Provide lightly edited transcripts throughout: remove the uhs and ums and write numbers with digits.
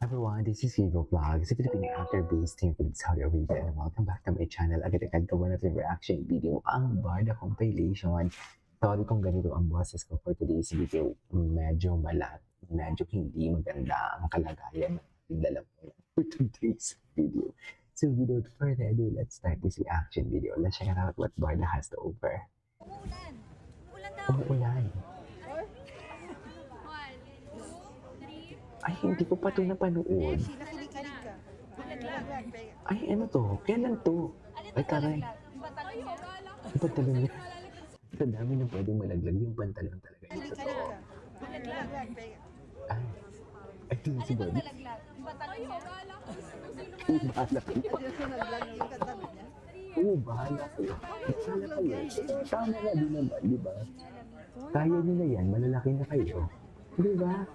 Everyone, this is Vivo Vlogs, a Filipino actor-based in Saudi Arabia, and welcome back to my channel. Agad-agad gawa natin reaction video ang Barda compilation. Sorry kung ganito ang boses ko for today's video. Medyo malat, medyo hindi maganda ang kalagayan ng dalawa for today's video. So without further ado, let's start this reaction video. Let's check out what Barda has to offer. Umuulan. Umuulan daw. Umuulan. 1, 2, 3, 4. Ay, hindi ko pa ito napanood. Nakilig ka. Ay, ano to? Kailan to? Ay, taray. Ang pantalon niya. Sa dami na pwedeng malaglag yung pantalon talaga. Yung totoo. Ay. Ay, ito si Bobby. Oo, bahala kayo. Oo, bahala kayo. Bahala kayo. Tama na din naman, di ba? Kaya nyo na yan, malalaki na kayo. Di ba?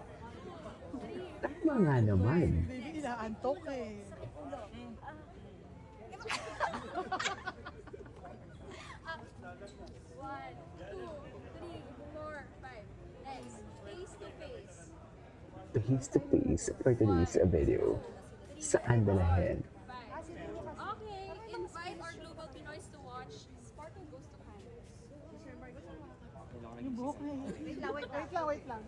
Tama nga naman. Baby, inaantok eh. One, two, three, four, five. Next, face to face. Face to face for today's video. Saan dalahin? Okay, invite our global Pinoys to watch Sparkle Goes to Canvas. Yung buhok na yun. Wait lang.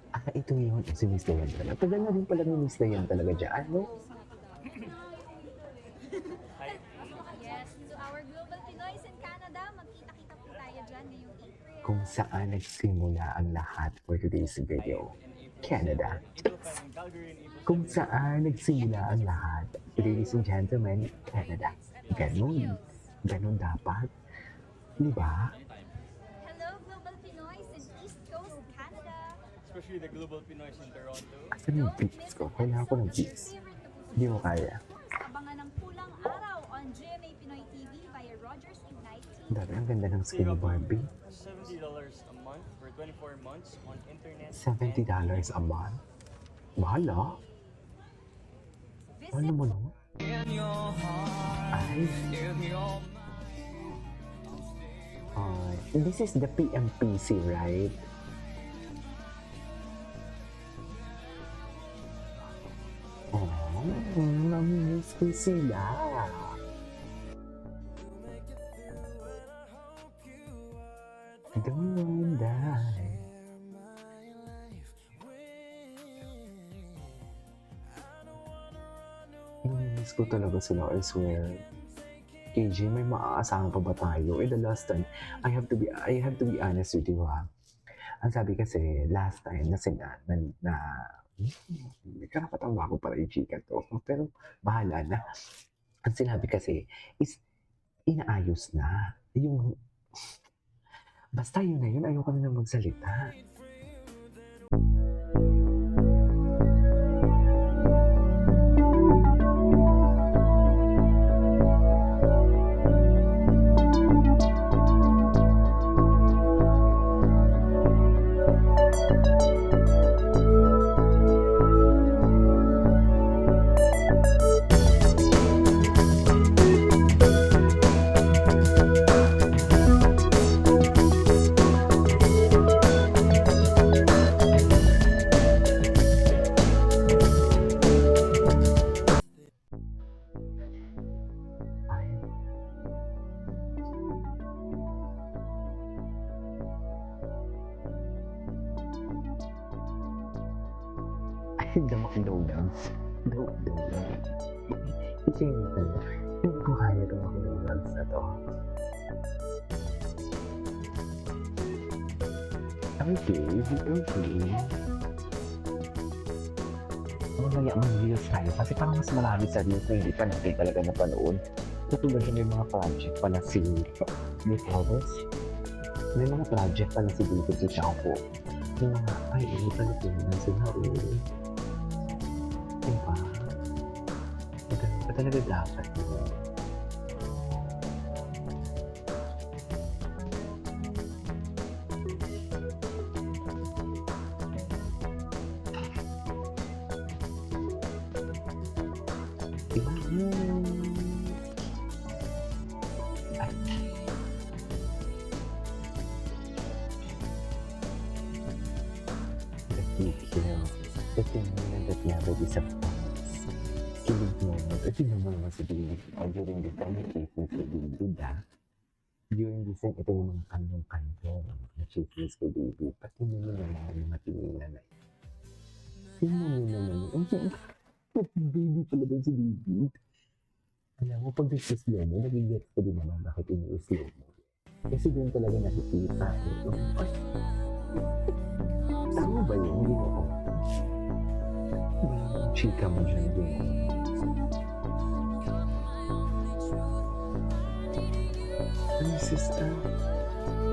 Ah, ito yun. Si Miss Dayan talaga. Tagal na rin pala ni Miss Dayan talaga dyan, no? Yes, to our global Pinoys in Canada, magkita-kita po tayo dyan ngayong April. Kung saan nagsimula ang lahat for today's video. Canada. Kung saan nagsimula ang lahat. Ladies and gentlemen, Canada. Ganun. Ganun dapat. Di ba? Hello, global Pinoys in East Coast Canada. Especially the global Pinoys in Toronto. Asan yung beats ko? Kailangan ko ng beats. Hindi mo kaya. Abangan ng pulang araw on GMA Pinoy TV via Rogers Ignite TV. Dami, ang ganda ng skin ni Barbie. $70 a month for 24 months on internet. $70 a month. Bahala. Ano mo no? Ay. This is the PMPC, right? Oh, namimiss ko sila. Don't die. Namimiss ko talaga sila, I swear. KJ, may maaasahan pa ba tayo? The last time, I have to be honest with you, ha. Ang sabi kasi, last time na sila, may karapatang ba ako para i-chika to? Pero, bahala na. Ang sinabi kasi, is, inaayos na. Basta yun na yun, ayoko na magsalita. Damak donuts. Donuts. Kasi hindi ko kaya itong mga donuts na to. Okay. Mamaya mag-views tayo kasi parang mas marami sa views na hindi pa natin talaga napanood. Katulad na may mga project pa na si Miss Elvis. May mga project pa na si David si Shampoo. Yung mga, ay, hindi pa natin sila diba? Ganun pa talaga dapat yun. Diba? Ay. The details. The thing that never disappoints. kilig moment. At yun naman naman si David. During this time, nag-chase si David, ha? During this time, ito yung mga kandong-kandong na chase kay David. Pati mo naman mga tinginan na yun. Tingnan mo naman yun. Baby pala doon si David. Alam mo, pag nag-slow mo, nag-get ko din naman bakit ini-slow mo. Kasi doon talaga nakikita. Ay, tama ba yun? Hindi mo. Chika mo dyan din. Ano sister?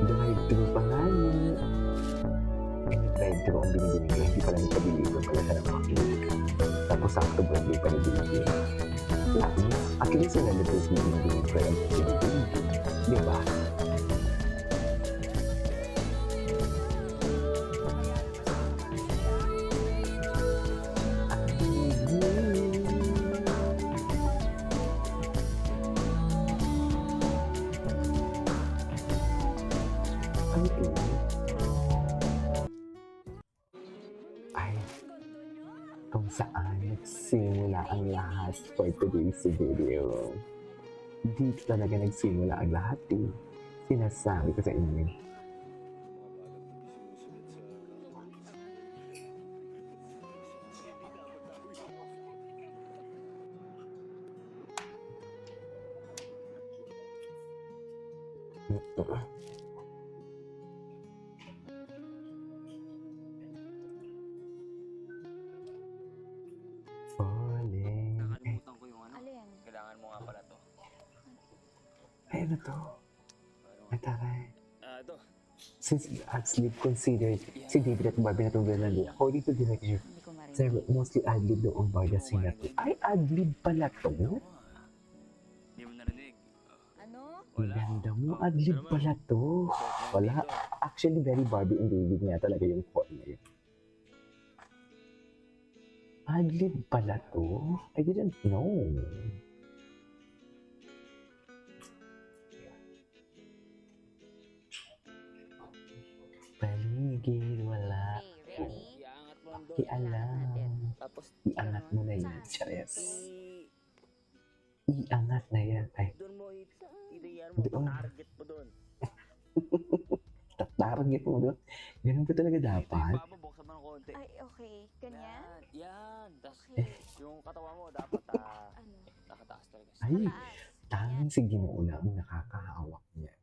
Drive-thru pa nga yun. Eh, drive-thru ang binibili ko. Hindi pala nagpabili ko pala siya ng makinig. Tapos sakto birthday pa na binibili. At least yung nalabas mo binibili ko yung binibili. Di ba? Ay, kung saan nagsimula ang lahat for today's video. Dito talaga nagsimula ang lahat eh. Sinasabi ko sa inyo. Falling. Nakalimutan ko yung ano. Alin? Kailangan mo nga pala to. Ay, ano to? Ay, taray. Ito. Since ad-lib considered si David at Barbie na itong Bernaldi, according to director, Hindi ko marinig. sir, mostly ad-lib daw ang Barda singer. Ay, ad-lib pala to? Hindi mo narinig. Ano? Ang ganda mo, ad-lib pala to. Wala. Actually, very Barbie and David nga talaga yung call na yun. Ad-lib pala to? I didn't know. Paligid, wala. Okay, ready? Iangat mo lang doon. Ialam. Tapos, Iangat mo na yan, Chares. i- Iangat na yan. Ay, doon mo itiyan mo. Doon. Target mo doon. tatarget mo doon. Ganun ka talaga dapat. Ito yung buksan mo ng konti. Ay, okay. Ganyan? Yan. Tapos, Okay. yung katawan mo dapat Ano? nakataas talaga. Ay, Mataas. tanging si Ginoo lang ang nakakahawak niya.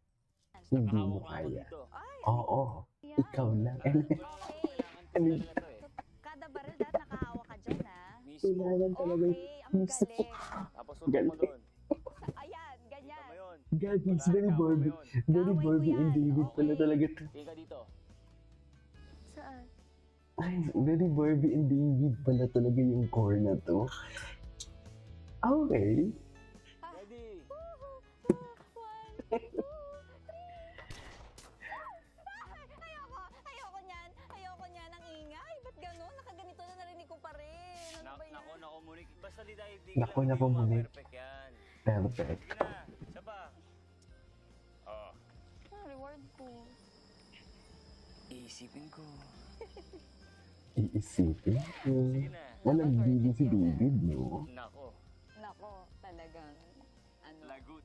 Hindi mo Nakahawak ako kaya. dito. Ay, Oo, yan. ikaw lang. Okay. Ano? Kailangan talaga to eh. Kada baril dapat nakahawa ka dyan, ha? Mismo. Kailangan talaga Okay, ang mismo. galing. Tapos suot mo doon. Ayan, ganyan. Tama yun. God, it's very Kaway mo Barbie. yun. Very Kaway ko Barbie and yan. David pala Okay. talaga to. Tingin ka dito. Saan? Ay, very Barbie and David pala talaga yung core na to. Okay. Ready. Ayoko niyan. Ayoko niyan. Ang ingay. Ba't gano'n? Nakaganito na narinig ko pa rin. Ano ba yan? Nako, Monique. Basta di tayo Nako, Monique. Perfect yan. Perfect. Sige na. Isa pa. Oh. Ang reward ko. Iisipin ko. Iisipin ko. Sige na. Walang bili si David, no? Nako. Nako, talagang. Ano? Lagot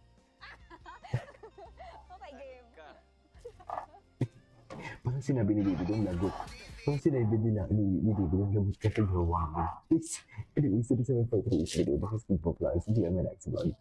Okay, game. ka. Parang sinabi ni David yung lagot. Parang sinabi nila ni David yung lagot ka sa gawa mo. Anyways, so this is my photo video. This is People Plus. See you on my next vlog.